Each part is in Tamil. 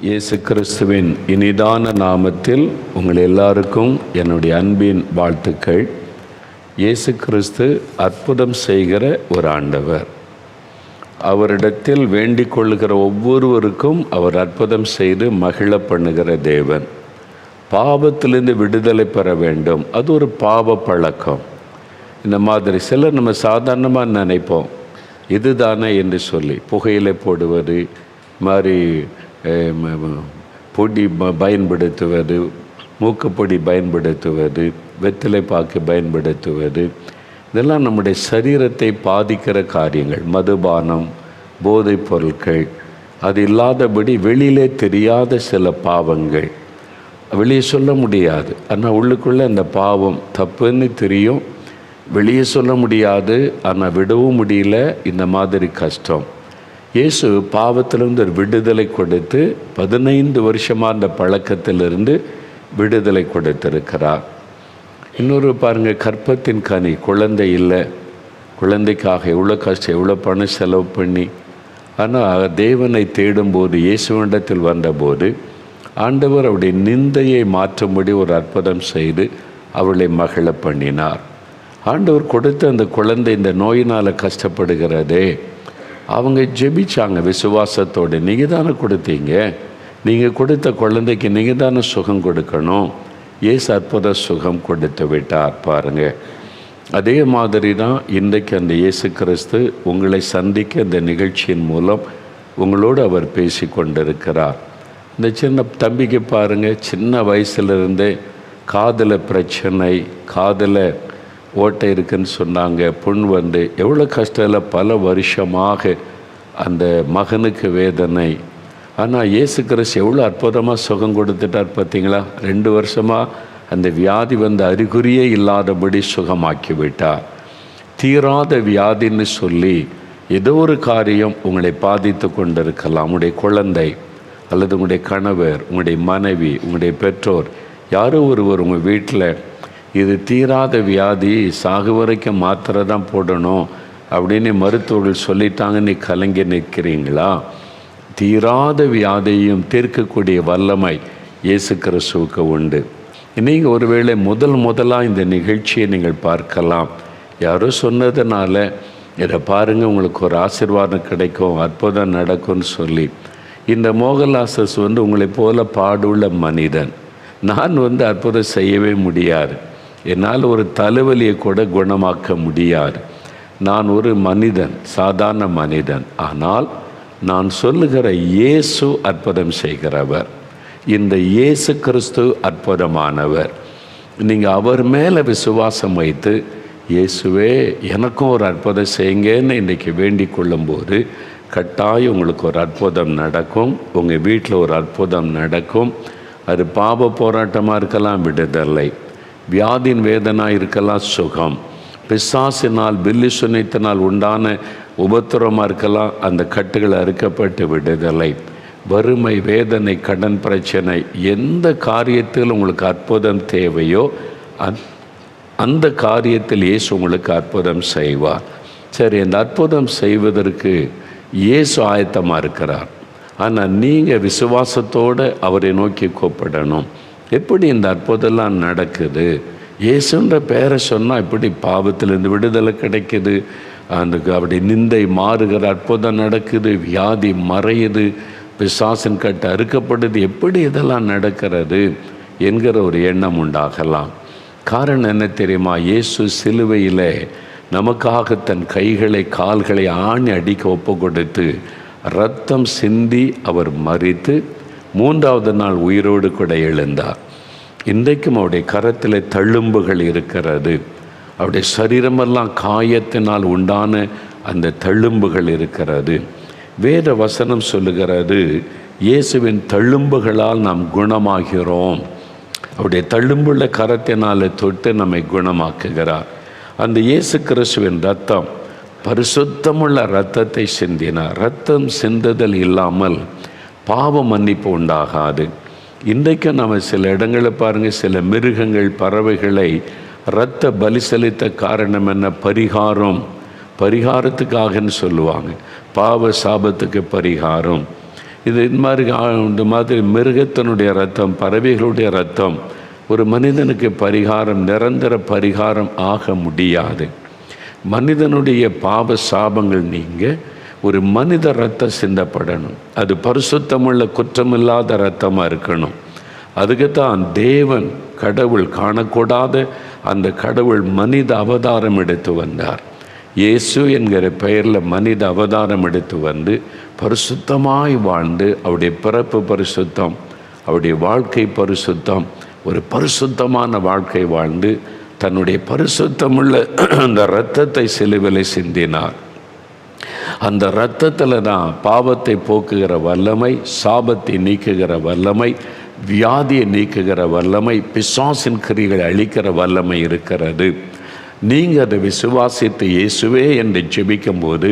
இயேசு கிறிஸ்துவின் இனிதான நாமத்தில் உங்கள் எல்லாருக்கும் என்னுடைய அன்பின் வாழ்த்துக்கள். இயேசு கிறிஸ்து அற்புதம் செய்கிற ஒரு ஆண்டவர். அவரிடத்தில் வேண்டிக் கொள்ளுகிற ஒவ்வொருவருக்கும் அவர் அற்புதம் செய்து மகிழ பண்ணுகிற தேவன். பாவத்திலிருந்து விடுதலை பெற வேண்டும், அது ஒரு பாவ பழக்கம். இந்த மாதிரி சிலர் நம்ம சாதாரணமாக நினைப்போம், இதுதானே என்று சொல்லி புகையிலை போடுவது, மாதிரி பொடி பயன்படுத்துவது, மூக்குப்பொடி பயன்படுத்துவது, வெற்றிலை பாக்கு பயன்படுத்துவது, இதெல்லாம் நம்முடைய சரீரத்தை பாதிக்கிற காரியங்கள். மதுபானம், போதைப் பொருட்கள், அது இல்லாதபடி வெளியிலே தெரியாத சில பாவங்கள், வெளியே சொல்ல முடியாது. ஆனால் உள்ளுக்குள்ளே அந்த பாவம் தப்புன்னு தெரியும், வெளியே சொல்ல முடியாது, ஆனால் விடவும் முடியல. இந்த மாதிரி கஷ்டம். இயேசு பாவத்திலிருந்து ஒரு விடுதலை கொடுத்து 15 வருஷமாக அந்த பழக்கத்திலிருந்து விடுதலை கொடுத்திருக்கிறார். இன்னொரு பாருங்கள், கற்பத்தின் கனி, குழந்தை இல்லை, குழந்தைக்காக எவ்வளோ கஷ்டம், எவ்வளோ பணம் செலவு பண்ணி. ஆனால் தேவனை தேடும்போது, இயேசுவிடத்தில் வந்தபோது ஆண்டவர் அவருடைய நிந்தையை மாற்றும்படி ஒரு அற்புதம் செய்து அவளை மகிழ பண்ணினார். ஆண்டவர் கொடுத்த அந்த குழந்தை இந்த நோயினால் கஷ்டப்படுகிறதே, அவங்க ஜெபிச்சாங்க விசுவாசத்தோடு. நீங்கள் தானே கொடுத்தீங்க, நீங்கள் கொடுத்த குழந்தைக்கு நீங்கள் தானே சுகம் கொடுக்கணும். இயேசு அற்புத சுகம் கொடுத்து விட்டார். பாருங்கள், அதே மாதிரி தான் இன்றைக்கு அந்த இயேசு கிறிஸ்து உங்களை சந்திக்க இந்த நிகழ்ச்சியின் மூலம் உங்களோடு அவர் பேசி கொண்டிருக்கிறார். இந்த சின்ன தம்பிக்கு பாருங்கள், சின்ன வயசுலேருந்தே காதில் பிரச்சனை, காதில் ஓட்டை இருக்குன்னு சொன்னாங்க, புண் வந்து எவ்வளோ கஷ்டம், பல வருஷமாக அந்த மகனுக்கு வேதனை. ஆனால் இயேசு கிறிஸ்து எவ்வளோ அற்புதமாக சுகம் கொடுத்துட்டார் பார்த்தீங்களா. 2 வருஷமாக அந்த வியாதி வந்து அறிகுறியே இல்லாதபடி சுகமாக்கி விட்டார். தீராத வியாதின்னு சொல்லி ஏதோ ஒரு காரியம் உங்களை பாதித்து கொண்டிருக்கலாம். உங்களுடைய குழந்தை அல்லது உங்களுடைய கணவர், உங்களுடைய மனைவி, உங்களுடைய பெற்றோர், யாரோ ஒருவர் உங்கள் வீட்டில் இது தீராத வியாதி, சாகு வரைக்கும் மாத்திரை தான் போடணும் அப்படின்னு மருத்துவர்கள் சொல்லிட்டாங்க, நீ கலங்கி நிற்கிறீங்களா? தீராத வியாதியையும் தீர்க்கக்கூடிய வல்லமை இயேசு கிறிஸ்துவுக்கு உண்டு. நீங்கள் ஒருவேளை முதலாக இந்த நிகழ்ச்சியை நீங்கள் பார்க்கலாம். யாரோ சொன்னதுனால இதை பாருங்கள், உங்களுக்கு ஒரு ஆசீர்வாதம் கிடைக்கும், அற்புதம் நடக்கும்னு சொல்லி. இந்த மோகலாசஸ் உங்களை போல பாடுள்ள மனிதன். நான் அற்புதம் செய்யவே முடியாது, என்னால் ஒரு தலைவலியை கூட குணமாக்க முடியாது. நான் ஒரு மனிதன், சாதாரண மனிதன். ஆனால் நான் சொல்லுகிற இயேசு அற்புதம் செய்கிறவர். இந்த இயேசு கிறிஸ்து அற்புதமானவர். நீங்கள் அவர் மேலே விசுவாசம் வைத்து, இயேசுவே எனக்கும் ஒரு அற்புதம் செய்யுங்கன்னு இன்றைக்கி வேண்டிக் கொள்ளும்போது கட்டாயம் உங்களுக்கு ஒரு அற்புதம் நடக்கும். உங்கள் வீட்டில் ஒரு அற்புதம் நடக்கும். அது பாவ போராட்டமாக இருக்கலாம், விடுதலை. வியாதியின் வேதனாக இருக்கலாம், சுகம். பிசாசினால், பில்லி சுனித்தினால் உண்டான உபத்திரமாக இருக்கலாம், அந்த கட்டுகள் அறுக்கப்பட்டு விடுதலை. வறுமை, வேதனை, கடன் பிரச்சனை, எந்த காரியத்தில் உங்களுக்கு அற்புதம் தேவையோ அந்த காரியத்தில் இயேசு உங்களுக்கு அற்புதம் செய்வார். சரி, அந்த அற்புதம் செய்வதற்கு இயேசு ஆயத்தமாக இருக்கிறார். ஆனால் நீங்கள் விசுவாசத்தோடு அவரை நோக்கி கூப்பிடணும். எப்படி இந்த அற்புதம்லாம் நடக்குது? இயேசுன்ற பேரை சொன்னால் இப்படி பாவத்திலிருந்து விடுதலை கிடைக்குது, அப்படி நிந்தை மாறுகிற அற்புதம் நடக்குது, வியாதி மறையுது, பிசாசின் கட்டு அறுக்கப்படுது, எப்படி இதெல்லாம் நடக்கிறது என்கிற ஒரு எண்ணம் உண்டாகலாம். காரணம் என்ன தெரியுமா? இயேசு சிலுவையில் நமக்காக தன் கைகளை கால்களை ஆணி அடிக்க ஒப்பு கொடுத்து இரத்தம் சிந்தி அவர் மரித்து 3ஆவது நாள் உயிரோடு கூட எழுந்தார். இன்றைக்கும் அவருடைய கரத்தில் தழும்புகள் இருக்கிறது. அவருடைய சரீரமெல்லாம் காயத்தினால் உண்டான அந்த தழும்புகள் இருக்கிறது. வேத வசனம் சொல்லுகிறது, இயேசுவின் தழும்புகளால் நாம் குணமாகிறோம். அவருடைய தழும்புள்ள கரத்தினால் தொட்டு நம்மை குணமாக்குகிறார். அந்த இயேசு கிறிஸ்துவின் இரத்தம் பரிசுத்தமுள்ள இரத்தத்தை சிந்தினார். இரத்தம் சிந்துதல் இல்லாமல் பாவ மன்னிப்பு உண்டாகாது. இன்றைக்கு நம்ம சில இடங்களில் பாருங்கள், சில மிருகங்கள், பறவைகளை இரத்த பலி செலுத்த காரணம் என்ன? பரிகாரத்துக்காகன்னு சொல்லுவாங்க. பாவ சாபத்துக்கு பரிகாரம். இந்த மாதிரி மிருகத்தினுடைய ரத்தம், பறவைகளுடைய ரத்தம் ஒரு மனிதனுக்கு பரிகாரம், நிரந்தர பரிகாரம் ஆக முடியாது. மனிதனுடைய பாவ சாபங்கள் நீங்க ஒரு மனித ரத்தம் சிந்தப்படணும். அது பரிசுத்தமுள்ள குற்றமில்லாத ரத்தமாக இருக்கணும். அதுக்குத்தான் தேவன் கடவுள், காணக்கூடாத அந்த கடவுள் மனித அவதாரம் எடுத்து வந்தார். இயேசு என்கிற பெயரில் மனித அவதாரம் எடுத்து வந்து பரிசுத்தமாய் வாழ்ந்து, அவருடைய பிறப்பு பரிசுத்தம், அவருடைய வாழ்க்கை பரிசுத்தம், ஒரு பரிசுத்தமான வாழ்க்கை வாழ்ந்து தன்னுடைய பரிசுத்தமுள்ள அந்த இரத்தத்தை சிலுவையில் சிந்தினார். அந்த இரத்தத்தில் தான் பாவத்தை போக்குகிற வல்லமை, சாபத்தை நீக்குகிற வல்லமை, வியாதியை நீக்குகிற வல்லமை, பிசாசின் கிரிகளை அழிக்கிற வல்லமை இருக்கிறது. நீங்கள் அதை விசுவாசித்து இயேசுவே என்று ஜெபிக்கும் போது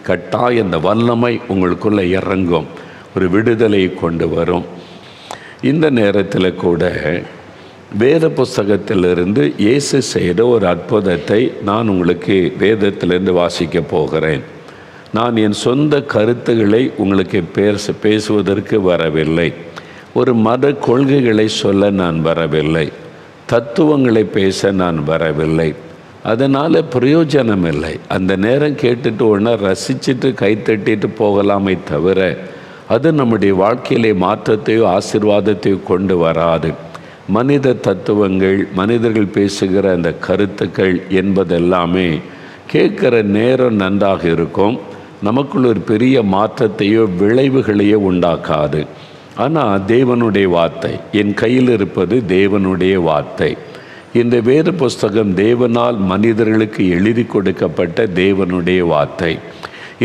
கட்டாய அந்த வல்லமை உங்களுக்குள்ளே இறங்கும், ஒரு விடுதலை கொண்டு வரும். இந்த நேரத்தில் கூட வேத புஸ்தகத்திலிருந்து இயேசு செய்த ஒரு அற்புதத்தை நான் உங்களுக்கு வேதத்திலிருந்து வாசிக்க போகிறேன். நான் என் சொந்த கருத்துக்களை உங்களுக்கு பேசுவதற்கு வரவில்லை. ஒரு மத கொள்கைகளை சொல்ல நான் வரவில்லை. தத்துவங்களை பேச நான் வரவில்லை. அதனால் பிரயோஜனம் இல்லை. அந்த நேரம் கேட்டுட்டு ஒன்றா ரசிச்சுட்டு கைத்தட்டிட்டு போகலாமே தவிர அது நம்முடைய வாழ்க்கையிலே மாற்றத்தையோ ஆசீர்வாதத்தையோ கொண்டு வராது. மனித தத்துவங்கள், மனிதர்கள் பேசுகிற அந்த கருத்துக்கள் என்பதெல்லாமே கேட்குற நேரம் நன்றாக இருக்கும், நமக்குள்ள ஒரு பெரிய மாற்றத்தையோ விளைவுகளையோ உண்டாக்காது. ஆனால் தேவனுடைய வார்த்தை, என் கையில் இருப்பது தேவனுடைய வார்த்தை. இந்த வேத புஸ்தகம் தேவனால் மனிதர்களுக்கு எழுதி கொடுக்கப்பட்ட தேவனுடைய வார்த்தை.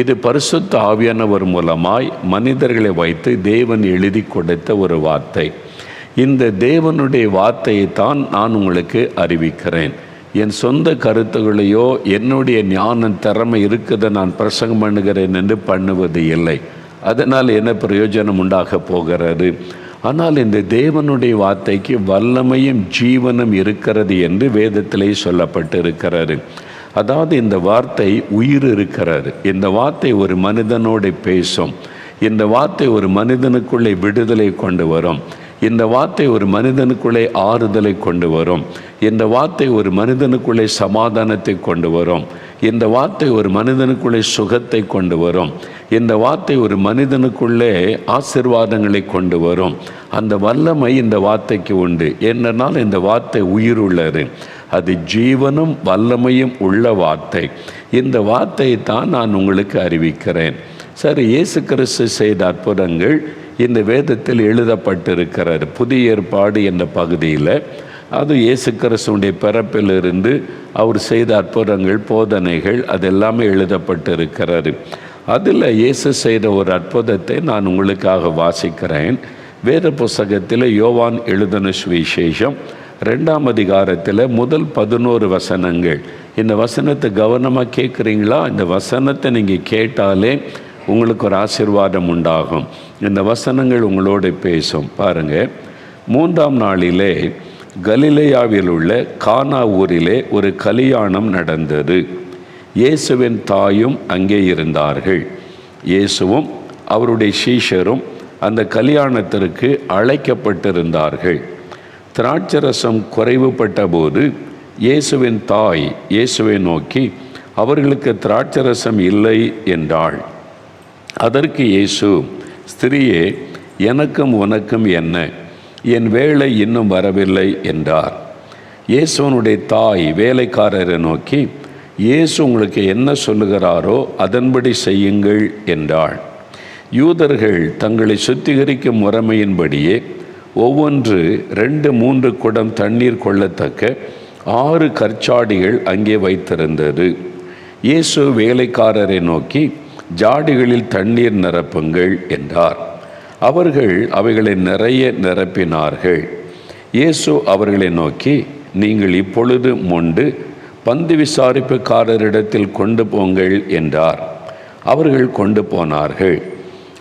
இது பரிசுத்த ஆவியானவர் மூலமாய் மனிதர்களை வைத்து தேவன் எழுதி கொடுத்த ஒரு வார்த்தை. இந்த தேவனுடைய வார்த்தையை தான் நான் உங்களுக்கு அறிவிக்கிறேன். என் சொந்த கருத்துக்களையோ என்னுடைய ஞான திறமை இருக்குதை நான் பிரசங்கம் பண்ணுகிறேன் என்று பண்ணுவது இல்லை. அதனால் என்ன பிரயோஜனம் உண்டாக போகிறது? ஆனால் இந்த தேவனுடைய வார்த்தைக்கு வல்லமையும் ஜீவனும் இருக்கிறது என்று வேதத்திலே சொல்லப்பட்டிருக்கிறது. அதாவது இந்த வார்த்தை உயிர் இருக்கிறது. இந்த வார்த்தை ஒரு மனிதனோடு பேசும். இந்த வார்த்தை ஒரு மனிதனுக்குள்ளே விடுதலை கொண்டு வரும். இந்த வார்த்தை ஒரு மனிதனுக்குள்ளே ஆறுதலை கொண்டு வரும். இந்த வார்த்தை ஒரு மனிதனுக்குள்ளே சமாதானத்தை கொண்டு வரும். இந்த வார்த்தை ஒரு மனிதனுக்குள்ளே சுகத்தை கொண்டு வரும். இந்த வார்த்தை ஒரு மனிதனுக்குள்ளே ஆசீர்வாதங்களை கொண்டு வரும். அந்த வல்லமை இந்த வார்த்தைக்கு உண்டு. ஏனென்றால் இந்த வார்த்தை உயிர் உள்ளது. அது ஜீவனும் வல்லமையும் உள்ள வார்த்தை. இந்த வார்த்தையை தான் நான் உங்களுக்கு அறிவிக்கிறேன். சரி, இயேசு கிறிஸ்து செய்த அற்புதங்கள் இந்த வேதத்தில் எழுதப்பட்டிருக்கிறது. புதிய ஏற்பாடு என்ற பகுதியில் அது இயேசு கிறிஸ்துடைய பிறப்பிலிருந்து அவர் செய்த அற்புதங்கள், போதனைகள் அதெல்லாமே எழுதப்பட்டிருக்கிறது. அதில் இயேசு செய்த ஒரு அற்புதத்தை நான் உங்களுக்காக வாசிக்கிறேன். வேத புஸ்தகத்தில் யோவான் எழுதின சுவிசேஷம் 2ஆம் அதிகாரத்தில் முதல் 11 வசனங்கள். இந்த வசனத்தை கவனமாக கேட்குறீங்களா? இந்த வசனத்தை நீங்கள் கேட்டாலே உங்களுக்கு ஒரு ஆசீர்வாதம் உண்டாகும். இந்த வசனங்கள் உங்களோடு பேசும். பாருங்கள், 3ஆம் நாளிலே கலிலேயாவில் உள்ள கானா ஊரிலே ஒரு கல்யாணம் நடந்தது. இயேசுவின் தாயும் அங்கே இருந்தார்கள். இயேசுவும் அவருடைய சீஷரும் அந்த கல்யாணத்திற்கு அழைக்கப்பட்டிருந்தார்கள். திராட்சரசம் குறைவுபட்ட போது இயேசுவின் தாய் இயேசுவை நோக்கி, அவர்களுக்கு திராட்சரசம் இல்லை என்றாள். அதற்கு இயேசு, ஸ்திரியே, எனக்கும் உனக்கும் என்ன? என் வேளை இன்னும் வரவில்லை என்றார். இயேசுவனுடைய தாய் வேலைக்காரரை நோக்கி, இயேசு உங்களுக்கு என்ன சொல்லுகிறாரோ அதன்படி செய்யுங்கள் என்றாள். யூதர்கள் தங்களை சுத்திகரிக்கும் முறைமையின்படியே ஒவ்வொன்று 2-3 குடம் தண்ணீர் கொள்ளத்தக்க 6 கற்சாடிகள் அங்கே வைத்திருந்தது. இயேசு வேலைக்காரரை நோக்கி, ஜாடிகளில் தண்ணீர் நிரப்புங்கள் என்றார். அவர்கள் அவைகளை நிறைய நிரப்பினார்கள். இயேசு அவர்களை நோக்கி, நீங்கள் இப்பொழுது மொண்டு பந்தி விசாரிப்புக்காரரிடத்தில் கொண்டு போங்கள் என்றார். அவர்கள் கொண்டு போனார்கள்.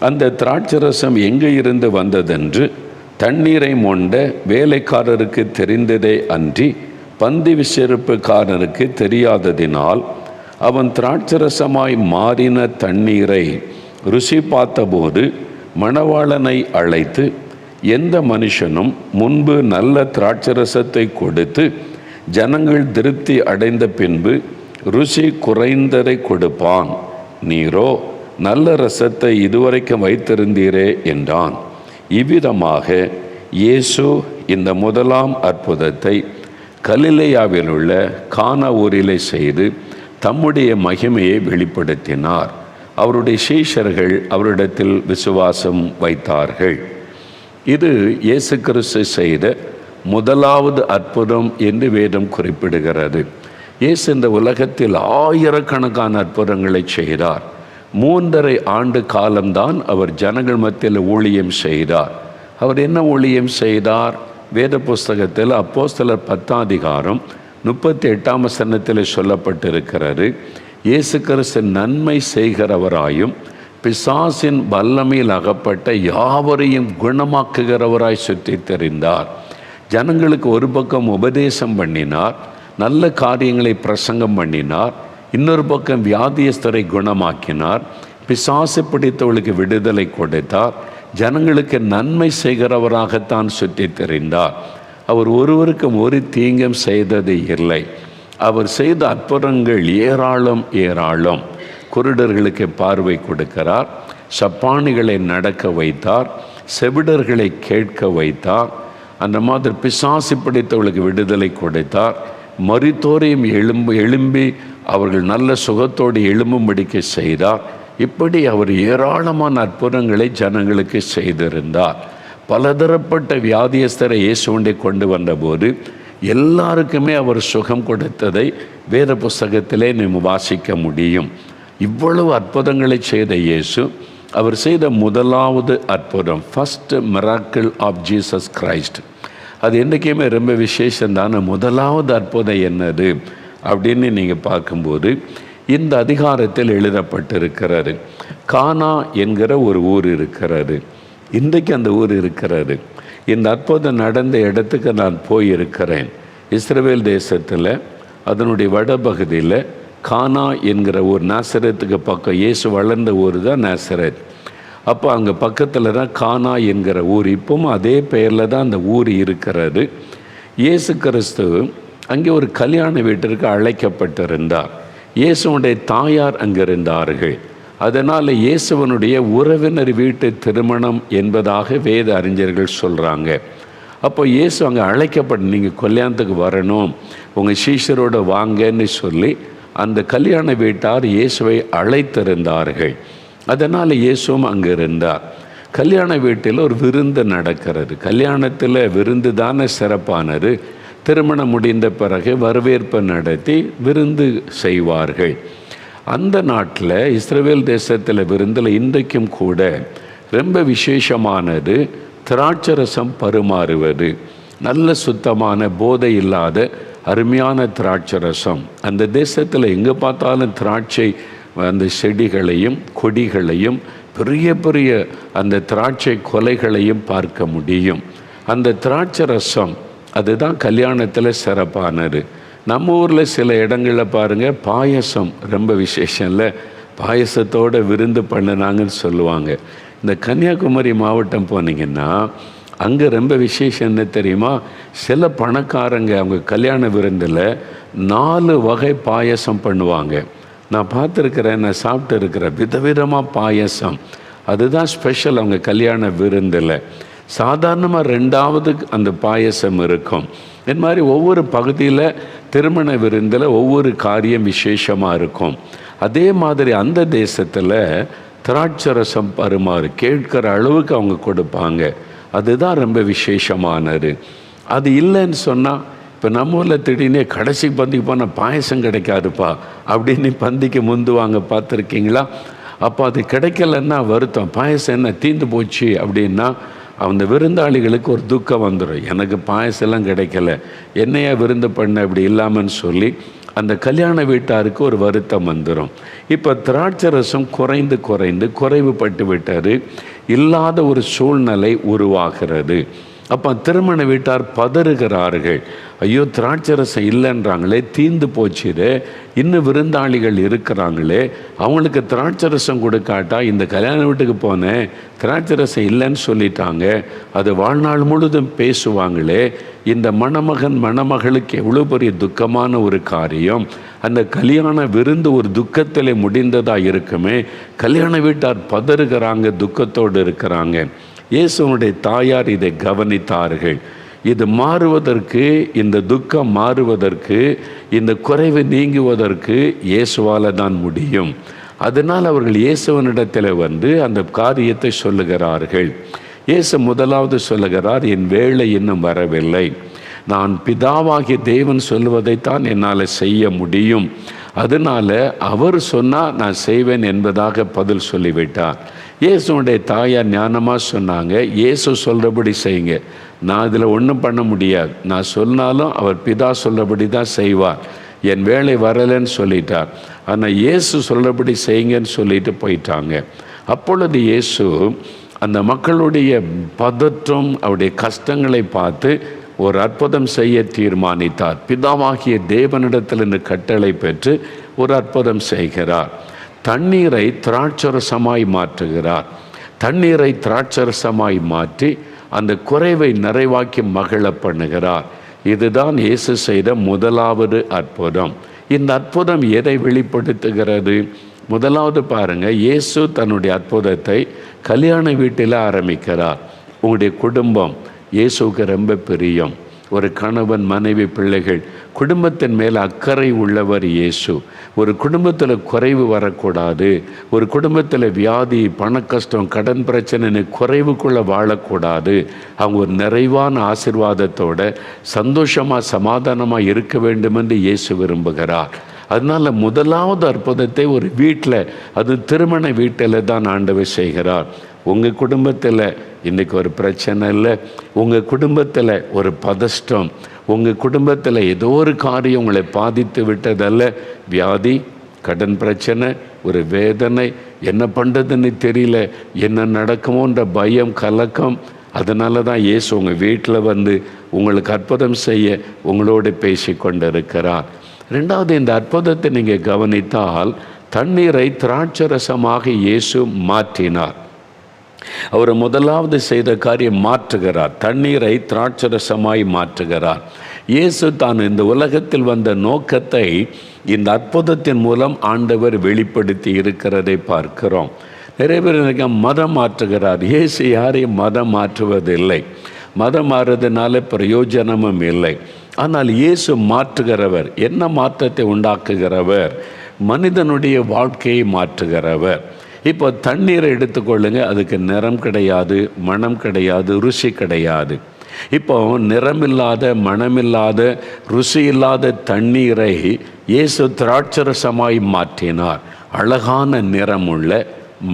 அந்த திராட்சரசம் எங்கே இருந்து வந்ததென்று தண்ணீரை மொண்ட வேலைக்காரருக்கு தெரிந்ததே அன்றி பந்தி விசாரிப்புக்காரருக்கு தெரியாததினால் அவன் திராட்சரசமாய் மாறின தண்ணீரை ருசி பார்த்தபோது மணவாளனை அழைத்து, எந்த மனுஷனும் முன்பு நல்ல திராட்சரசத்தை கொடுத்து ஜனங்கள் திருப்தி அடைந்த பின்பு ருசி குறைந்ததை கொடுப்பான், நீரோ நல்ல ரசத்தை இதுவரைக்கும் வைத்திருந்தீரே என்றான். இவ்விதமாக இயேசு இந்த முதலாம் அற்புதத்தை கலிலேயாவில் உள்ள கானா ஊரிலே செய்து தம்முடைய மகிமையை வெளிப்படுத்தினார். அவருடைய சீஷர்கள் அவரிடத்தில் விசுவாசம் வைத்தார்கள். இது இயேசு கிறிஸ்து செய்த முதலாவது அற்புதம் என்று வேதம் குறிப்பிடுகிறது. இயேசு இந்த உலகத்தில் ஆயிரக்கணக்கான அற்புதங்களை செய்தார். 3.5 ஆண்டு காலம்தான் அவர் ஜனங்கள் மத்தியில் ஊழியம் செய்தார். அவர் என்ன ஊழியம் செய்தார்? வேத புஸ்தகத்தில் அப்போஸ்தலர் 10ஆம் அதிகாரம் 38ஆம் வசனத்தில் சொல்லப்பட்டிருக்கிறது. இயேசு கிறிஸ்து நன்மை செய்கிறவராயும் பிசாசின் வல்லமையில் அகப்பட்ட யாவரையும் குணமாக்குகிறவராய் சுற்றி தெரிந்தார். ஜனங்களுக்கு ஒரு பக்கம் உபதேசம் பண்ணினார், நல்ல காரியங்களை பிரசங்கம் பண்ணினார். இன்னொரு பக்கம் வியாதியஸ்தரை குணமாக்கினார், பிசாசு பிடித்தவர்களுக்கு விடுதலை கொடுத்தார். ஜனங்களுக்கு நன்மை செய்கிறவராகத்தான் சுற்றி தெரிந்தார். அவர் ஒருவருக்கும் ஒரு தீங்கும் செய்தது இல்லை. அவர் செய்த அற்புதங்கள் ஏராளம் ஏராளம். குருடர்களுக்கு பார்வை கொடுக்கிறார், சப்பானிகளை நடக்க வைத்தார், செவிடர்களை கேட்க வைத்தார். அந்த மாதிரி பிசாசு பிடித்தவர்களுக்கு விடுதலை கொடுத்தார். மரித்தோரையும் எழும்பி அவர்கள் நல்ல சுகத்தோடு எழும்பும்படிக்க செய்தார். இப்படி அவர் ஏராளமான அற்புதங்களை ஜனங்களுக்கு செய்திருந்தார். பலதரப்பட்ட வியாதியஸ்தரை இயேசுவண்டை கொண்டு வந்தபோது எல்லாருக்குமே அவர் சுகம் கொடுத்ததை வேத புஸ்தகத்திலே நம்ம வாசிக்க முடியும். இவ்வளவு அற்புதங்களை செய்த இயேசு அவர் செய்த முதலாவது அற்புதம், first miracle of Jesus Christ, அது என்றைக்குமே ரொம்ப விசேஷந்தான. முதலாவது அற்புதம் என்னது அப்படின்னு நீங்கள் பார்க்கும்போது இந்த அதிகாரத்தில் எழுதப்பட்டிருக்கிறது. கானா என்கிற ஒரு ஊர் இருக்கிறது. இன்றைக்கு அந்த ஊர் இருக்கிறது. இந்த அற்புதம் நடந்த இடத்துக்கு நான் போயிருக்கிறேன். இஸ்ரவேல் தேசத்தில் அதனுடைய வடபகுதியில் கானா என்கிற ஒரு நாசரத்துக்கு பக்கம், இயேசு வளர்ந்த ஊர் தான் நாசரத். அப்போ அங்கே பக்கத்தில் தான் கானா என்கிற ஊர். இப்பவும் அதே பெயரில் தான் அந்த ஊர் இருக்கிறது. இயேசு கிறிஸ்து அங்கே ஒரு கல்யாண வீட்டிற்கு அழைக்கப்பட்டிருந்தார். இயேசுவனுடைய தாயார் அங்கே இருந்தார்கள். அதனால் இயேசுவனுடைய உறவினர் வீட்டு திருமணம் என்பதாக வேத அறிஞர்கள் சொல்கிறாங்க. அப்போ இயேசு அங்கே அழைக்கப்பட்டு, நீங்கள் கல்யாணத்துக்கு வரணும், உங்கள் சீஷரோடு வாங்கன்னு சொல்லி அந்த கல்யாண வீட்டார் இயேசுவை அழைத்திருந்தார்கள். அதனால் இயேசுவும் அங்கே இருந்தார். கல்யாண வீட்டில் ஒரு விருந்து நடக்கிறது. கல்யாணத்தில் விருந்து தானே சிறப்பானது. திருமணம் முடிந்த பிறகு வரவேற்பு நடத்தி விருந்து செய்வார்கள். அந்த நாட்டில் இஸ்ரவேல் தேசத்தில் விருந்தில் இன்றைக்கும் கூட ரொம்ப விசேஷமானது திராட்சரசம் பரிமாறுவது. நல்ல சுத்தமான போதை இல்லாத அருமையான திராட்சரசம். அந்த தேசத்தில் எங்கே பார்த்தாலும் திராட்சை அந்த செடிகளையும் கொடிகளையும் பெரிய பெரிய அந்த திராட்சை கொலைகளையும் பார்க்க முடியும். அந்த திராட்சரசம் அதுதான் கல்யாணத்தில் சிறப்பானது. நம்ம ஊரில் சில இடங்களில் பாருங்கள், பாயசம் ரொம்ப விசேஷம் இல்லை, பாயசத்தோடு விருந்து பண்ணினாங்கன்னு சொல்லுவாங்க. இந்த கன்னியாகுமரி மாவட்டம் போனீங்கன்னா அங்கே ரொம்ப விசேஷம் என்ன தெரியுமா? சில பணக்காரங்க அவங்க கல்யாண விருந்தில் 4 வகை பாயசம் பண்ணுவாங்க. நான் பார்த்துருக்கிறேன், நான் சாப்பிட்டு இருக்கிறேன். விதவிதமாக பாயசம், அதுதான் ஸ்பெஷல் அவங்க கல்யாண விருந்தில். சாதாரணமாக 2வது அந்த பாயசம் இருக்கும். இது மாதிரி ஒவ்வொரு பகுதியில் திருமண விருந்தில் ஒவ்வொரு காரியம் விசேஷமாக இருக்கும். அதே மாதிரி அந்த தேசத்தில் திராட்சரசம் பரிமாறு கேட்கிற அளவுக்கு அவங்க கொடுப்பாங்க. அதுதான் ரொம்ப விசேஷமானது. அது இல்லைன்னு சொன்னால், இப்போ நம்ம ஊரில் திடீர்னு கடைசி பந்திக்கு போனால் பாயசம் கிடைக்காதுப்பா அப்படின்னு பந்திக்கு முந்துவாங்க, பார்த்துருக்கீங்களா? அப்போ அது கிடைக்கலன்னா வருத்தம், பாயசம் என்ன தீர்ந்து போச்சு அப்படின்னா அந்த விருந்தாளிகளுக்கு ஒரு துக்கம் வந்துடும். எனக்கு பாயசம்லாம் கிடைக்கல, என்னையா விருந்து பண்ண இப்படி இல்லாமன்னு சொல்லி அந்த கல்யாண வீட்டாருக்கு ஒரு வருத்தம் வந்துடும். இப்போ திராட்சரசம் குறைவுபட்டு விட்டார். இல்லாத ஒரு சூழ்நிலை உருவாகிறது. அப்போ திருமண வீட்டார் பதறுகிறார்கள். ஐயோ, திராட்சரசம் இல்லைன்றாங்களே, தீந்து போச்சுது, இன்னும் விருந்தாளிகள் இருக்கிறாங்களே, அவங்களுக்கு திராட்சரசம் கொடுக்காட்டா இந்த கல்யாண வீட்டுக்கு போனேன், திராட்சரசம் இல்லைன்னு சொல்லிட்டாங்க, அது வாழ்நாள் முழுதும் பேசுவாங்களே, இந்த மணமகன் மணமகளுக்கு எவ்வளோ பெரிய துக்கமான ஒரு காரியம், அந்த கல்யாண விருந்து ஒரு துக்கத்தில் முடிந்ததாக இருக்குமே, கல்யாண வீட்டார் பதறுகிறாங்க, துக்கத்தோடு இருக்கிறாங்க. இயேசுனுடைய தாயார் இதை கவனித்தார்கள். இது மாறுவதற்கு, இந்த துக்கம் மாறுவதற்கு, இந்த குறைவு நீங்குவதற்கு இயேசுவால் தான் முடியும். அதனால் அவர்கள் இயேசுவனிடத்தில் வந்து அந்த காரியத்தை சொல்லுகிறார்கள். இயேசு முதலாவது சொல்லுகிறார், என் வேளை இன்னும் வரவில்லை, நான் பிதாவாகிய தேவன் சொல்லுவதைத்தான் என்னால் செய்ய முடியும், அதனால் அவர் சொன்னால் நான் செய்வேன் என்பதாக பதில் சொல்லிவிட்டார். இயேசுடைய தாயார் ஞானமாக சொன்னாங்க, இயேசு சொல்கிறபடி செய்யுங்க, நான் இதில் ஒன்றும் பண்ண முடியாது, நான் சொன்னாலும் அவர் பிதா சொல்கிறபடி தான் செய்வார், என் வேலை வரலைன்னு சொல்லிட்டார், ஆனால் இயேசு சொல்கிறபடி செய்யுங்கன்னு சொல்லிட்டு போயிட்டாங்க. அப்பொழுது இயேசு அந்த மக்களுடைய பதற்றம், அவருடைய கஷ்டங்களை பார்த்து ஒரு அற்புதம் செய்ய தீர்மானித்தார். பிதாவாகிய தேவனிடத்திலிருந்து கட்டளை பெற்று ஒரு அற்புதம் செய்கிறார். தண்ணீரை திராட்சரசமாய் மாற்றுகிறார். தண்ணீரை திராட்சரசமாய் மாற்றி அந்த குறைவை நிறைவாக்கி மகிழ பண்ணுகிறார். இதுதான் இயேசு செய்த முதலாவது அற்புதம். இந்த அற்புதம் எதை வெளிப்படுத்துகிறது? முதலாவது பாருங்க, இயேசு தன்னுடைய அற்புதத்தை கல்யாண வீட்டில் ஆரம்பிக்கிறார். உங்களுடைய குடும்பம் இயேசுவுக்கு ரொம்ப பிரியம். ஒரு கணவன், மனைவி, பிள்ளைகள், குடும்பத்தின் மேல் அக்கறை உள்ளவர் இயேசு. ஒரு குடும்பத்தில் குறைவு வரக்கூடாது, ஒரு குடும்பத்தில் வியாதி, பண கஷ்டம், கடன் பிரச்சனை, குறைவுக்குள்ளே வாழக்கூடாது. அவங்க ஒரு நிறைவான ஆசீர்வாதத்தோட சந்தோஷமாக சமாதானமாக இருக்க வேண்டும் என்று இயேசு விரும்புகிறார். அதனால் முதலாவது அற்புதத்தை ஒரு வீட்டில், அது திருமண வீட்டில் தான் ஆண்டவர் செய்கிறார். உங்கள் குடும்பத்தில் இன்றைக்கி ஒரு பிரச்சனை இல்லை, உங்கள் குடும்பத்தில் ஒரு பதஷ்டம், உங்கள் குடும்பத்தில் ஏதோ ஒரு காரியம் உங்களை பாதித்து விட்டதல்ல, வியாதி, கடன் பிரச்சனை, ஒரு வேதனை, என்ன பண்ணுறதுன்னு தெரியல, என்ன நடக்குமோன்ற பயம், கலக்கம். அதனால தான் இயேசு உங்கள் வீட்டில் வந்து உங்களுக்கு அற்புதம் செய்ய உங்களோடு பேசி கொண்டிருக்கிறார். ரெண்டாவது, இந்த அற்புதத்தை நீங்கள் கவனித்தால், தண்ணீரை திராட்சரசமாக இயேசு மாற்றினார். அவர் முதலாவது செய்த காரியம் மாற்றுகிறார், தண்ணீரை திராட்சரசமாய் மாற்றுகிறார். இயேசு தான் இந்த உலகத்தில் வந்த நோக்கத்தை இந்த அற்புதத்தின் மூலம் ஆண்டவர் வெளிப்படுத்தி இருக்கிறதை பார்க்கிறோம். நிறைய பேர் மதம் மாற்றுகிறார். இயேசு யாரையும் மதம் மாற்றுவதில்லை, மதம் மாறுறதுனால பிரயோஜனமும் இல்லை. ஆனால் இயேசு மாற்றுகிறவர். என்ன மாற்றத்தை உண்டாக்குகிறவர்? மனிதனுடைய வாழ்க்கையை மாற்றுகிறவர். இப்போ தண்ணீரை எடுத்துக்கொள்ளுங்க, அதுக்கு நிறம் கிடையாது, மனம் கிடையாது, ருசி கிடையாது. இப்போ நிறமில்லாத, மனமில்லாத, ருசி இல்லாத தண்ணீரை இயேசு திராட்சரசமாய் மாற்றினார். அழகான நிறமுள்ள,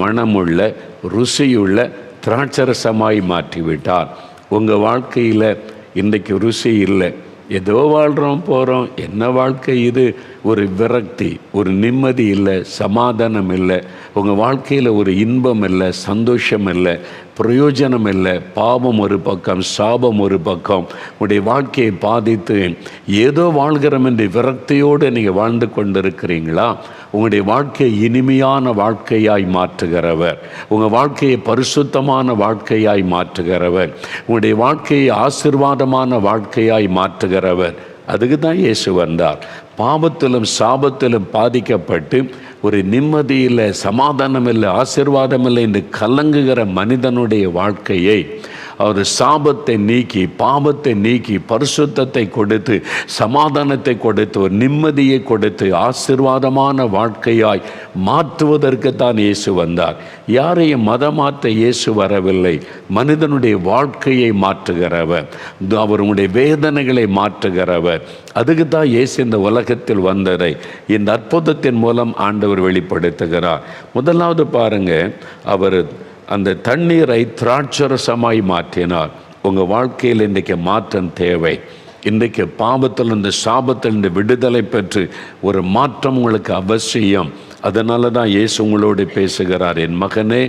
மனமுள்ள, ருசியுள்ள திராட்சரசமாய் மாற்றிவிட்டார். உங்கள் வாழ்க்கையில் இன்றைக்கு ருசி இல்லை, ஏதோ வாழ்கிறோம் போகிறோம், என்ன வாழ்க்கை இது, ஒரு விரக்தி, ஒரு நிம்மதி இல்லை, சமாதானம் இல்லை, உங்கள் வாழ்க்கையில் ஒரு இன்பம் இல்லை, சந்தோஷம் இல்லை, பிரயோஜனம் இல்லை. பாவம் ஒரு பக்கம், சாபம் ஒரு பக்கம் உங்களுடைய வாழ்க்கையை பாதித்து ஏதோ வாழ்கிறோம் என்று விரக்தியோடு நீங்கள் வாழ்ந்து கொண்டிருக்கிறீங்களா? உங்களுடைய வாழ்க்கையை இனிமையான வாழ்க்கையாய் மாற்றுகிறவர், உங்கள் வாழ்க்கையை பரிசுத்தமான வாழ்க்கையாய் மாற்றுகிறவர், உங்களுடைய வாழ்க்கையை ஆசீர்வாதமான வாழ்க்கையாய் மாற்றுகிறவர். அதுக்கு தான் இயேசு வந்தார். பாவத்திலும் சாபத்திலும் பாதிக்கப்பட்டு ஒரு நிம்மதி இல்லை, சமாதானம் இல்லை, ஆசீர்வாதம் இல்லை என்று கலங்குகிற மனிதனுடைய வாழ்க்கையை அவர் சாபத்தை நீக்கி, பாவத்தை நீக்கி, பரிசுத்தத்தை கொடுத்து, சமாதானத்தை கொடுத்து, ஒரு நிம்மதியை கொடுத்து, ஆசீர்வாதமான வாழ்க்கையாய் மாற்றுவதற்கு தான் இயேசு வந்தார். யாரையும் மதமாற்ற இயேசு வரவில்லை, மனிதனுடைய வாழ்க்கையை மாற்றுகிறவர், அவருடைய வேதனைகளை மாற்றுகிறவர். அதுக்கு தான் இயேசு இந்த உலகத்தில் வந்ததை இந்த அற்புதத்தின் மூலம் ஆண்டவர் வெளிப்படுத்துகிறார். முதலாவது பாருங்க, அவர் அந்த தண்ணீரை திராட்சரசமாய் மாற்றினார். உங்கள் வாழ்க்கையில் இன்றைக்கு மாற்றம் தேவை. இன்றைக்கு பாவத்திலிருந்து, சாபத்திலிருந்து விடுதலை பெற்று ஒரு மாற்றம் உங்களுக்கு அவசியம். அதனால தான் இயேசு உங்களோடு பேசுகிறார். என் மகனே,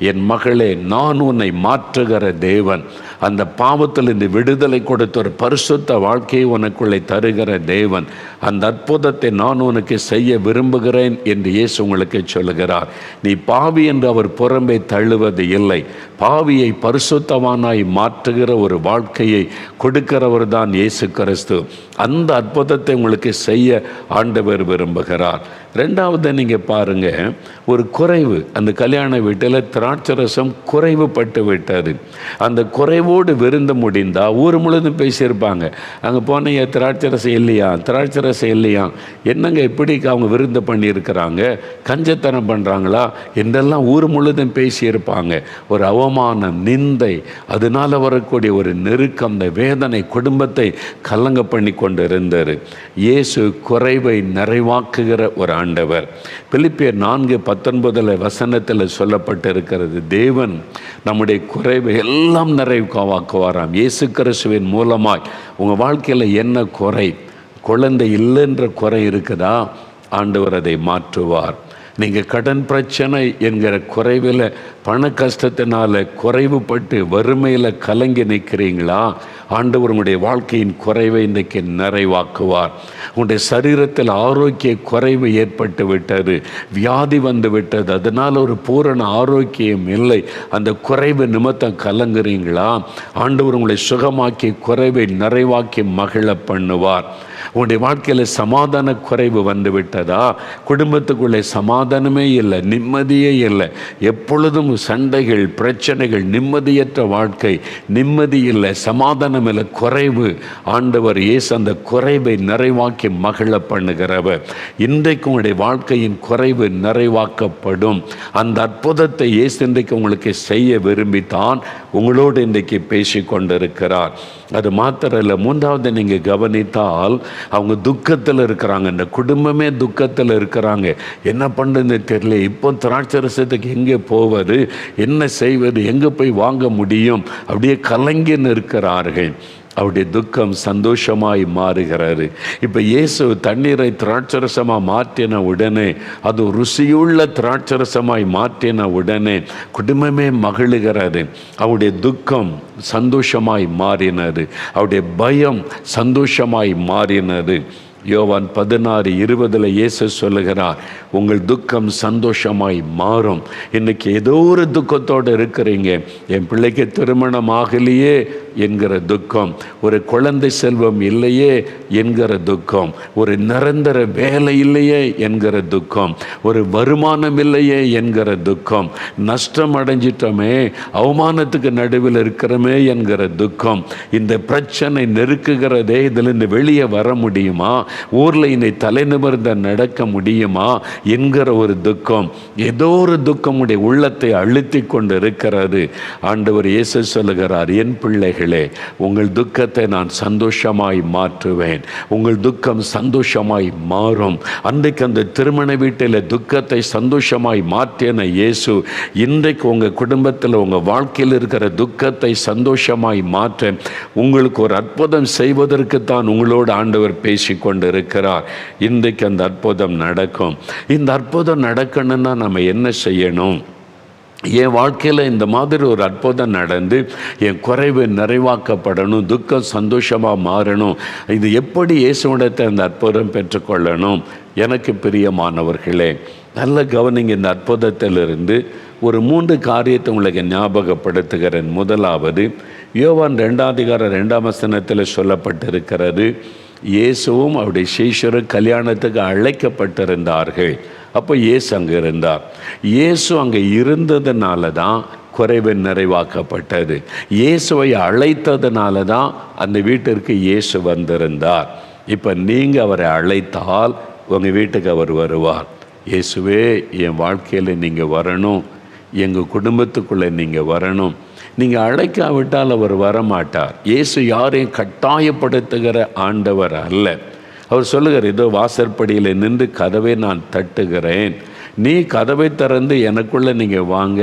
என் மகளே, நான் உன்னை மாற்றுகிற தேவன். அந்த பாவத்தில் இந்த விடுதலை கொடுத்த ஒரு பரிசுத்த வாழ்க்கையை உனக்குள்ளே தருகிற தேவன். அந்த அற்புதத்தை நான் உனக்கு செய்ய விரும்புகிறேன் என்று இயேசு உங்களுக்கு சொல்லுகிறார். நீ பாவி என்று அவர் புறம்பே தள்ளுவது இல்லை. பாவியை பரிசுத்தவானாய் மாற்றுகிற ஒரு வாழ்க்கையை கொடுக்கிறவர் தான் இயேசு கிறிஸ்து. அந்த அற்புதத்தை உங்களுக்கு செய்ய ஆண்டவர் விரும்புகிறார். ரெண்டாவது, நீங்கள் பாருங்கள், ஒரு குறைவு. அந்த கல்யாண வீட்டில் திராட்சரசம் குறைவுபட்டு விட்டது. அந்த குறைவோடு விருந்து முடிந்தால் ஊர் முழுதும் பேசியிருப்பாங்க. அங்கே போனீங்க, திராட்சரசம் இல்லையா, திராட்சரசம் இல்லையா, என்னங்க இப்படி அவங்க விருந்து பண்ணியிருக்கிறாங்க, கஞ்சத்தனம் பண்ணுறாங்களா என்றெல்லாம் ஊர் முழுதும் பேசியிருப்பாங்க. ஒரு அவமானம், நிந்தை, அதனால் வரக்கூடிய ஒரு நெருக்கம், அந்த வேதனை குடும்பத்தை கலங்க பண்ணி கொண்டு இருந்தார். இயேசு குறைவை நிறைவாக்குகிற ஒரு ஆண்டவர். பிலிப்பியர் 4:19 சொல்லப்பட்டிருக்கிறது, தேவன் நம்முடைய குறைவை எல்லாம் நிறைவாக்குவாராம். இயேசு கிறிஸ்துவின் மூலமாய் உங்கள் வாழ்க்கையில் என்ன குறை, குழந்தை இல்லைன்ற குறை இருக்குதா, ஆண்டவர் அதை மாற்றுவார். நீங்கள் கடன் பிரச்சனை என்கிற குறைவில், பண கஷ்டத்தினால் குறைவுபட்டு வறுமையில் கலங்கி நிற்கிறீங்களா, ஆண்டவர் உங்களுடைய வாழ்க்கையின் குறைவை இன்றைக்கு நிறைவாக்குவார். உங்களுடைய சரீரத்தில் ஆரோக்கிய குறைவு ஏற்பட்டு விட்டது, வியாதி வந்து விட்டது, அதனால் ஒரு பூரண ஆரோக்கியம் இல்லை, அந்த குறைவு நிமித்தம் கலங்குறீங்களா, ஆண்டவர் உங்களை சுகமாக்கி குறைவை நிறைவாக்கி மகிழ பண்ணுவார். உங்களுடைய வாழ்க்கையில் சமாதான குறைவு வந்து விட்டதா, குடும்பத்துக்குள்ளே சமாதானமே இல்லை, நிம்மதியே இல்லை, எப்பொழுதும் சண்டைகள், பிரச்சனைகள், நிம்மதியற்ற வாழ்க்கை, நிம்மதி இல்லை, சமாதானம் இல்லை, குறைவு. ஆண்டவர் இயேசு அந்த குறைவை நிறைவாக்கி மகிழ பண்ணுகிறவர். இன்றைக்கு உங்களுடைய வாழ்க்கையின் குறைவு நிறைவாக்கப்படும். அந்த அற்புதத்தை இயேசு இன்றைக்கு உங்களுக்கு செய்ய விரும்பித்தான் உங்களோடு இன்றைக்கு பேசி கொண்டிருக்கிறார். அது மாத்திரம் இல்லை, மூன்றாவது நீங்கள் கவனித்தால், அவங்க துக்கத்தில் இருக்கிறாங்க, இந்த குடும்பமே துக்கத்தில் இருக்கிறாங்க. என்ன பண்ணுறதுன்னு தெரியல, இப்போ திராட்சரசத்துக்கு எங்கே போவது, என்ன செய்வது, எங்கே போய் வாங்க முடியும், அப்படியே கலங்கி நிற்கிறார்கள். அவருடைய துக்கம் சந்தோஷமாய் மாறுகிறாரு. இப்போ இயேசு தண்ணீரை திராட்சரசமாக மாற்றின உடனே, அது ருசியுள்ள திராட்சரசமாய் மாற்றின உடனே குடும்பமே மகிழுகிறாரு. அவருடைய துக்கம் சந்தோஷமாய் மாறினது, அவருடைய பயம் சந்தோஷமாய் மாறினது. யோவான் 16:20 இயேசு சொல்லுகிறார், உங்கள் துக்கம் சந்தோஷமாய் மாறும். இன்றைக்கி ஏதோ ஒரு துக்கத்தோடு இருக்கிறீங்க, என் பிள்ளைக்கு திருமணம் ஆகலையே என்கிற துக்கம், ஒரு குழந்தை செல்வம் இல்லையே என்கிற துக்கம், ஒரு நிரந்தர வேலை இல்லையே என்கிற துக்கம், ஒரு வருமானம் இல்லையே என்கிற துக்கம், நஷ்டம் அடைஞ்சிட்டோமே, அவமானத்துக்கு நடுவில் இருக்கிறோமே என்கிற துக்கம், இந்த பிரச்சனை நெருக்குகிறதே, இதிலிருந்து வெளியே வர முடியுமா, ஊரில் இன்னை தலைநிமிர்ந்த நடக்க முடியுமா என்கிற ஒரு துக்கம், ஏதோ ஒரு துக்கம் உடைய உள்ளத்தை அழுத்தி கொண்டு இருக்கிறது. ஆண்டவர் இயேசு சொல்லுகிறார், என் பிள்ளைகளே, உங்கள் துக்கத்தை நான் சந்தோஷமாய் மாற்றுவேன், உங்கள் துக்கம் சந்தோஷமாய் மாறும். அன்றைக்கு அந்த திருமண வீட்டில் துக்கத்தை சந்தோஷமாய் மாற்றின இயேசு இன்றைக்கு உங்கள் குடும்பத்தில், உங்கள் வாழ்க்கையில் இருக்கிற துக்கத்தை சந்தோஷமாய் மாற்ற உங்களுக்கு ஒரு அற்புதம் செய்வதற்கு தான் உங்களோடு ஆண்டவர் பேசிக்கொண்டு இருக்கிறார். இன்றைக்கு அந்த அற்புதம் நடக்கும். இந்த அற்புதம் நடக்கணும்னா நம்ம என்ன செய்யணும்? என் வாழ்க்கையில் இந்த மாதிரி ஒரு அற்புதம் நடந்து என் குறைவு நிறைவாக்கப்படணும், துக்கம் சந்தோஷமாக மாறணும். இது எப்படி இயேசுவிடத்தை அந்த அற்புதம் பெற்றுக்கொள்ளணும்? எனக்கு பிரியமானவர்களே, நல்ல கவனிங்க. இந்த அற்புதத்திலிருந்து ஒரு 3 காரியத்தை உங்களுக்கு ஞாபகப்படுத்துகிறேன். முதலாவது, யோவான் 2:2 சொல்லப்பட்டிருக்கிறது, இயேசுவும் அவருடைய சீஷரும் கல்யாணத்துக்கு அழைக்கப்பட்டிருந்தார்கள். அப்போ இயேசு அங்கே இருந்தார். இயேசு அங்கே இருந்ததுனால தான் குறைவு நிறைவாக்கப்பட்டது. இயேசுவை அழைத்ததுனால தான் அந்த வீட்டிற்கு இயேசு வந்திருந்தார். இப்போ நீங்கள் அவரை அழைத்தால் உங்கள் வீட்டுக்கு அவர் வருவார். இயேசுவே, என் வாழ்க்கையில் நீங்கள் வரணும், எங்கள் குடும்பத்துக்குள்ளே நீங்கள் வரணும். நீங்கள் அழைக்காவிட்டால் அவர் வரமாட்டார். இயேசு யாரையும் கட்டாயப்படுத்துகிற ஆண்டவர் அல்ல. அவர் சொல்லுகிறார், இதோ வாசற்படியில் நின்று கதவை நான் தட்டுகிறேன், நீ கதவை திறந்து எனக்குள்ளே நீங்கள் வாங்க,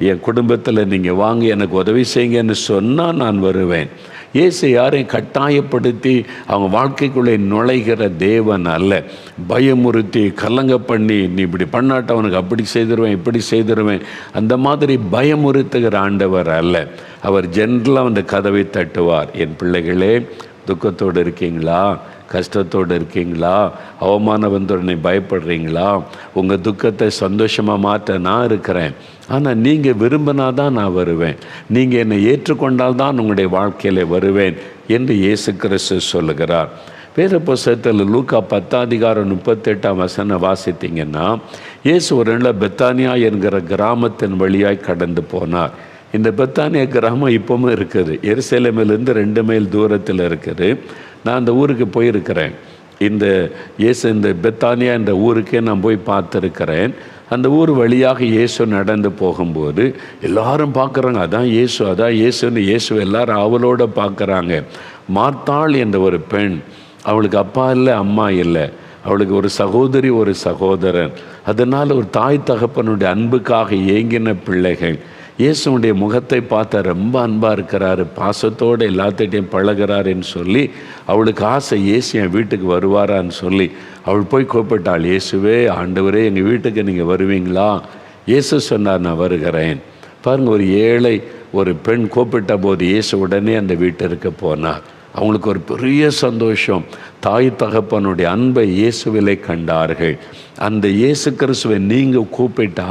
என் குடும்பத்தில் நீங்கள் வாங்க, எனக்கு உதவி செய்யுங்கன்னு சொன்னால் நான் வருவேன். இயேசு யாரையும் கட்டாயப்படுத்தி அவங்க வாழ்க்கைக்குள்ளே நுழைகிற தேவன் அல்ல. பயமுறுத்தி கலங்க பண்ணி, நீ இப்படி பண்ணாட்ட அவனுக்கு அப்படி செய்திருவேன் இப்படி செய்திருவேன், அந்த மாதிரி பயமுறுத்துகிற ஆண்டவர் அல்ல. அவர் ஜென்ரலாக அந்த கதவை தட்டுவார். என் பிள்ளைகளே, துக்கத்தோடு இருக்கீங்களா? கஷ்டத்தோடு இருக்கீங்களா? அவமானம் வந்தோடனே பயப்படுறீங்களா? உங்கள் துக்கத்தை சந்தோஷமாக மாற்ற நான் இருக்கிறேன். ஆனால் நீங்கள் விரும்பினாதான் நான் வருவேன், நீங்கள் என்னை ஏற்றுக்கொண்டால் தான் உங்களுடைய வாழ்க்கையில் வருவேன் என்று இயேசு கிறிஸ்து சொல்லுகிறார். வேத புஸ்தகத்தில் லூக்கா 10:38 வாசித்தீங்கன்னா, இயேசு ஒரு நாள் பெத்தானியா என்கிற கிராமத்தின் வழியாய் கடந்து போனார். இந்த பெத்தானியா கிராமம் இப்பவும் இருக்குது. எருசலேமிலிருந்து 2 மைல் தூரத்தில் இருக்குது. நான் அந்த ஊருக்கு போயிருக்கிறேன். இந்த பெத்தானியா என்ற ஊருக்கே நான் போய் பார்த்துருக்கிறேன். அந்த ஊர் வழியாக இயேசு நடந்து போகும்போது எல்லாரும் பார்க்குறாங்க, அதான் இயேசு அதான் இயேசுன்னு. இயேசு எல்லாரும் அவளோட பார்க்குறாங்க. மார்த்தாள் என்ற ஒரு பெண், அவளுக்கு அப்பா இல்லை அம்மா இல்லை, அவளுக்கு ஒரு சகோதரி ஒரு சகோதரன். அதனால் ஒரு தாய் தகப்பனுடைய அன்புக்காக ஏங்கின பிள்ளைகள். இயேசுடைய முகத்தை பார்த்தா ரொம்ப அன்பாக இருக்கிறாரு, பாசத்தோடு எல்லாத்திட்டையும் பழகிறாருன்னு சொல்லி அவளுக்கு ஆசை, இயேசு என் வீட்டுக்கு வருவாரான்னு சொல்லி அவள் போய் கூப்பிட்டாள். இயேசுவே, ஆண்டவரே, எங்கள் வீட்டுக்கு நீங்கள் வருவீங்களா? இயேசு சொன்னார், நான் வருகிறேன். பாருங்கள், ஒரு ஏழை ஒரு பெண் கூப்பிட்ட போது இயேசு உடனே அந்த வீட்டிற்கு போனார். அவங்களுக்கு ஒரு பெரிய சந்தோஷம். தாய் தகப்பனுடைய அன்பை இயேசுவிலே கண்டார்கள். அந்த இயேசு கிறிஸ்துவை நீங்கள் கூப்பிட்டா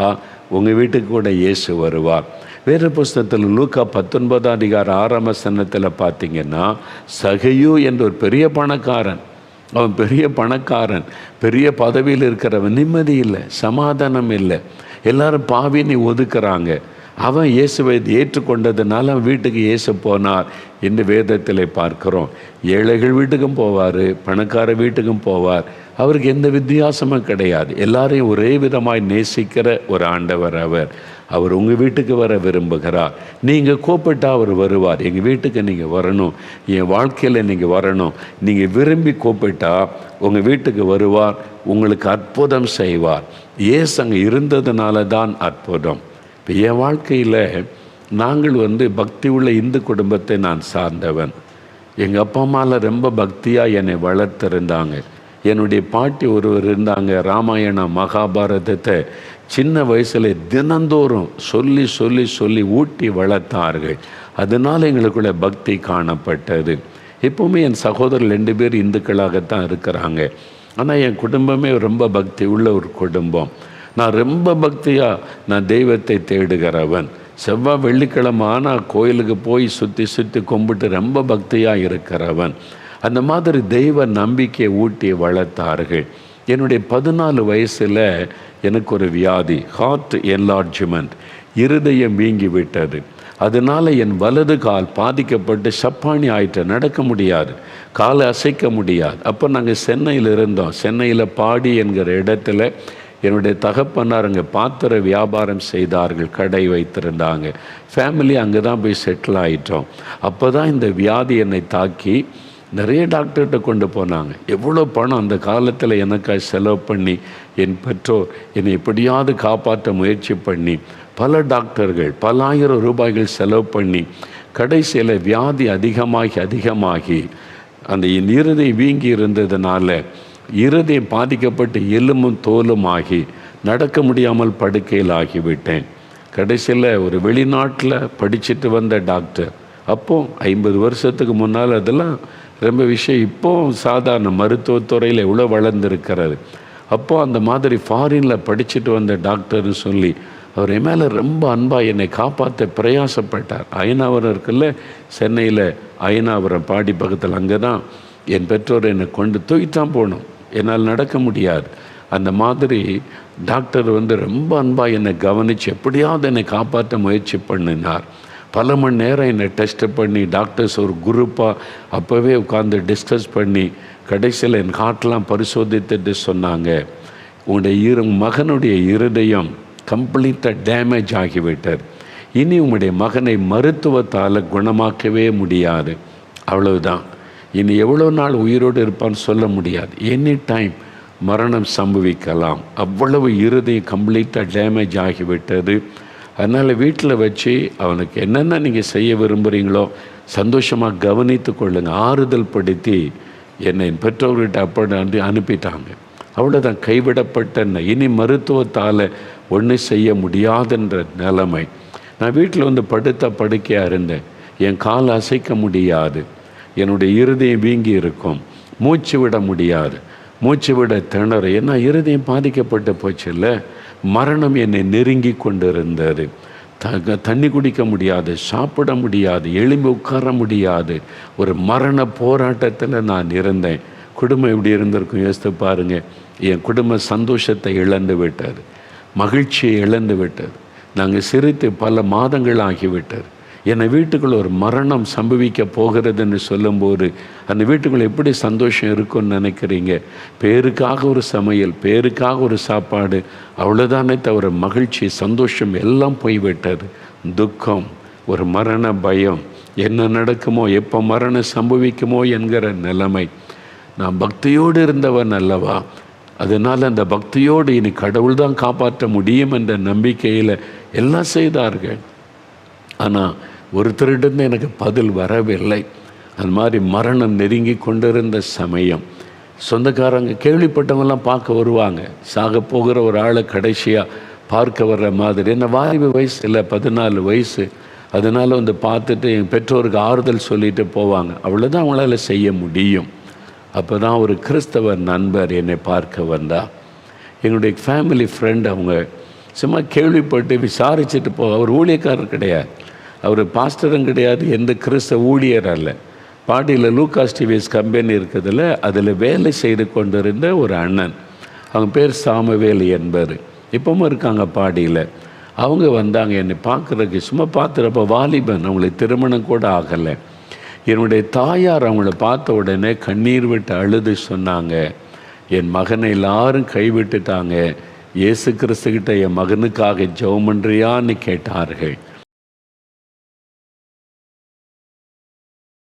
உங்கள் வீட்டுக்கு கூட இயேசு வருவார். வேறு புஸ்தகத்தில் லூக்கா 19:6 பார்த்தீங்கன்னா, சகையு என்ற ஒரு பெரிய பணக்காரன், அவன் பெரிய பணக்காரன், பெரிய பதவியில் இருக்கிறவன், நிம்மதி இல்லை, சமாதானம் இல்லை, எல்லாரும் பாவினை ஒதுக்குறாங்க. அவன் இயேசுவை ஏற்றுக்கொண்டதுனால அவன் வீட்டுக்கு இயேசு போனார் என்று வேதத்தில் பார்க்கிறோம். ஏழைகள் வீட்டுக்கும் போவார், பணக்கார வீட்டுக்கும் போவார். அவருக்கு எந்த வித்தியாசமும் கிடையாது. எல்லாரையும் ஒரே விதமாய் நேசிக்கிற ஒரு ஆண்டவர் அவர். அவர் உங்கள் வீட்டுக்கு வர விரும்புகிறார். நீங்கள் கூப்பிட்டா அவர் வருவார். எங்கள் வீட்டுக்கு நீங்கள் வரணும், என் வாழ்க்கையில் நீங்கள் வரணும், நீங்கள் விரும்பி கூப்பிட்டா உங்கள் வீட்டுக்கு வருவார், உங்களுக்கு அற்புதம் செய்வார். இயேசு அங்கே இருந்ததுனால தான் அற்புதம். இப்போ என் வாழ்க்கையில் நாங்கள் பக்தி உள்ள இந்து குடும்பத்தை நான் சார்ந்தவன். எங்கள் அப்பா அம்மாவில் ரொம்ப பக்தியாக என்னை வளர்த்துருந்தாங்க. என்னுடைய பாட்டி ஒருவர் இருந்தாங்க, ராமாயணம் மகாபாரதத்தை சின்ன வயசில் தினந்தோறும் சொல்லி சொல்லி சொல்லி ஊட்டி வளர்த்தார்கள். அதனால் எங்களுக்குள்ள பக்தி காணப்பட்டது. எப்போவுமே என் சகோதரர் 2 பேர் இந்துக்களாகத்தான் இருக்கிறாங்க. ஆனால் என் குடும்பமே ரொம்ப பக்தி உள்ள ஒரு குடும்பம். நான் ரொம்ப பக்தியாக நான் தெய்வத்தை தேடுகிறவன். செவ்வாய் வெள்ளிக்கிழமை ஆனால் கோயிலுக்கு போய் சுற்றி சுற்றி கும்பிட்டு ரொம்ப பக்தியாக இருக்கிறவன். அந்த மாதிரி தெய்வ நம்பிக்கையை ஊட்டி வளர்த்தார்கள். என்னுடைய 14 வயசில் எனக்கு ஒரு வியாதி, ஹார்ட் என்லார்ஜ்மெண்ட், இருதயம் வீங்கி விட்டது. அதனால் என் வலது கால் பாதிக்கப்பட்டு சப்பானி ஆயிட்டு, நடக்க முடியாது, காலை அசைக்க முடியாது. அப்போ நாங்கள் சென்னையில் இருந்தோம். சென்னையில் பாடி என்கிற இடத்துல என்னுடைய தகப்பனார் அங்கே பாத்திர வியாபாரம் செய்தார்கள், கடை வைத்திருந்தாங்க. ஃபேமிலி அங்கே தான் போய் செட்டில் ஆகிட்டோம். அப்போ தான் இந்த வியாதி என்னை தாக்கி நிறைய டாக்டர்கிட்ட கொண்டு போனாங்க. எவ்வளோ பணம் அந்த காலத்தில் எனக்காக செலவு பண்ணி, என் பெற்றோர் என்னை எப்படியாவது காப்பாற்ற முயற்சி பண்ணி பல டாக்டர்கள் பல ஆயிரம் ரூபாய்கள் செலவு பண்ணி கடைசியில் வியாதி அதிகமாகி அந்த இருதயம் வீங்கி இருந்ததுனால இருதயம் பாதிக்கப்பட்டு எலும்பும் தோலும் ஆகி நடக்க முடியாமல் படுக்கையில் ஆகிவிட்டேன். கடைசியில் ஒரு வெளிநாட்டில் படிச்சுட்டு வந்த டாக்டர், அப்போது 50 வருஷத்துக்கு முன்னால் அதெல்லாம் ரொம்ப விஷயம். இப்போது சாதாரண மருத்துவத்துறையில் எவ்வளோ வளர்ந்துருக்கிறது. அப்போது அந்த மாதிரி ஃபாரினில் படிச்சுட்டு வந்த டாக்டர்னு சொல்லி அவர் என் மேலே ரொம்ப அன்பாக என்னை காப்பாற்ற பிரயாசப்பட்டார். அயனாவரம் இருக்குல்ல, சென்னையில் அயனாவரம் பாடி பக்கத்தில், அங்கே தான் என் பெற்றோர் என்னை கொண்டு தூக்கித்தான் போகணும், என்னால் நடக்க முடியாது. அந்த மாதிரி டாக்டர் ரொம்ப அன்பாக என்னை கவனித்து எப்படியாவது என்னை காப்பாற்ற முயற்சி பண்ணினார். பல மணி நேரம் என்னை டெஸ்ட் பண்ணி டாக்டர்ஸ் ஒரு குரூப்பாக அப்போவே உட்காந்து டிஸ்கஸ் பண்ணி கடைசியில் என் ஹார்ட்லாம் பரிசோதித்துட்டு சொன்னாங்க, உங்களுடைய மகனுடைய இருதயம் கம்ப்ளீட்டாக டேமேஜ் ஆகிவிட்டார். இனி உங்களுடைய மகனை மருத்துவத்தால் குணமாக்கவே முடியாது, அவ்வளவுதான். இனி எவ்வளோ நாள் உயிரோடு இருப்பான்னு சொல்ல முடியாது, எனி டைம் மரணம் சம்பவிக்கலாம். அவ்வளவு இருதயம் கம்ப்ளீட்டாக டேமேஜ் ஆகிவிட்டது. அதனால் வீட்டில் வச்சு அவனுக்கு என்னென்ன நீங்கள் செய்ய விரும்புகிறீங்களோ சந்தோஷமாக கவனித்து கொள்ளுங்க, ஆறுதல் படுத்தி என்னை என் பெற்றோர்கிட்ட அப்படி அனுப்பிட்டாங்க. அவ்வளோதான், கைவிடப்பட்ட இனி மருத்துவத்தால் ஒன்றும் செய்ய முடியாதுன்ற நிலைமை. நான் வீட்டில் வந்து படுத்த படுக்கையாக இருந்தேன். என் கால் அசைக்க முடியாது, என்னுடைய இருதயம் வீங்கி இருக்கும், மூச்சு விட முடியாது, மூச்சு விட திணற. ஏன்னா இருதயம் பாதிக்கப்பட்டு போச்சு இல்லை. மரணம் என்னை நெருங்கி கொண்டு இருந்தது. தண்ணி குடிக்க முடியாது, சாப்பிட முடியாது, எழும்பி உட்கார முடியாது. ஒரு மரண போராட்டத்தில் நான் இருந்தேன். குடும்பம் எப்படி இருந்திருக்கும் யோசித்து பாருங்க. என் குடும்ப சந்தோஷத்தை இழந்து விட்டது, மகிழ்ச்சியை இழந்து விட்டது. நாங்கள் சிரித்து பல மாதங்கள் ஆகிவிட்டது. என்னை வீட்டுக்குள்ள ஒரு மரணம் சம்பவிக்க போகிறதுன்னு சொல்லும்போது அந்த வீட்டுக்குள்ள எப்படி சந்தோஷம் இருக்குன்னு நினைக்கிறீங்க? பேருக்காக ஒரு சமையல், பேருக்காக ஒரு சாப்பாடு, அவ்வளோதானே தவிர மகிழ்ச்சி சந்தோஷம் எல்லாம் போய்விட்டது. துக்கம், ஒரு மரண பயம், என்ன நடக்குமோ, எப்போ மரணம் சம்பவிக்குமோ என்கிற நிலைமை. நான் பக்தியோடு இருந்தவன் அல்லவா, அதனால் அந்த பக்தியோடு இனி கடவுள் தான் காப்பாற்ற முடியும் என்ற நம்பிக்கையில் எல்லாம் செய்தார்கள். ஆனால் ஒருத்தரிடம் எனக்கு பதில் வரவில்லை. அந்த மாதிரி மரணம் நெருங்கி கொண்டிருந்த சமயம் சொந்தக்காரங்க கேள்விப்பட்டவங்கெல்லாம் பார்க்க வருவாங்க. சாக போகிற ஒரு ஆளை கடைசியாக பார்க்க வர்ற மாதிரி. என்ன வாலிப வயசு இல்லை, 14 வயசு. அதனால் வந்து பார்த்துட்டு என் பெற்றோருக்கு ஆறுதல் சொல்லிட்டு போவாங்க. அவ்வளோதான் அவங்களால செய்ய முடியும். அப்போ தான் ஒரு கிறிஸ்தவ நண்பர் என்னை பார்க்க வந்தா. எங்களுடைய ஃபேமிலி ஃப்ரெண்ட். அவங்க சும்மா கேள்விப்பட்டு விசாரிச்சுட்டு அவர் ஊழியக்காரர் கிடையாது, அவர் பாஸ்டரும் கிடையாது, எந்த கிறிஸ்தவ ஊழியர் அல்ல. பாடியில் லூகாஸ் டிவிஎஸ் கம்பெனி இருக்குதுல்ல, அதில் வேலை செய்து கொண்டிருந்த ஒரு அண்ணன். அவங்க பேர் சாமுவேல் என்பவர். இப்பவும் இருக்காங்க பாடியில். அவங்க வந்தாங்க என்னை பார்க்குறதுக்கு. சும்மா பார்த்துறப்ப வாலிபன், அவங்களுக்கு திருமணம் கூட ஆகலை. என்னுடைய தாயார் அவங்கள பார்த்த உடனே கண்ணீர் விட்டு அழுது சொன்னாங்க, என் மகனை எல்லாரும் கைவிட்டுட்டாங்க, இயேசு கிறிஸ்துக்கிட்ட என் மகனுக்காக ஜெபம் பண்ணுறியான்னு கேட்டார்கள்.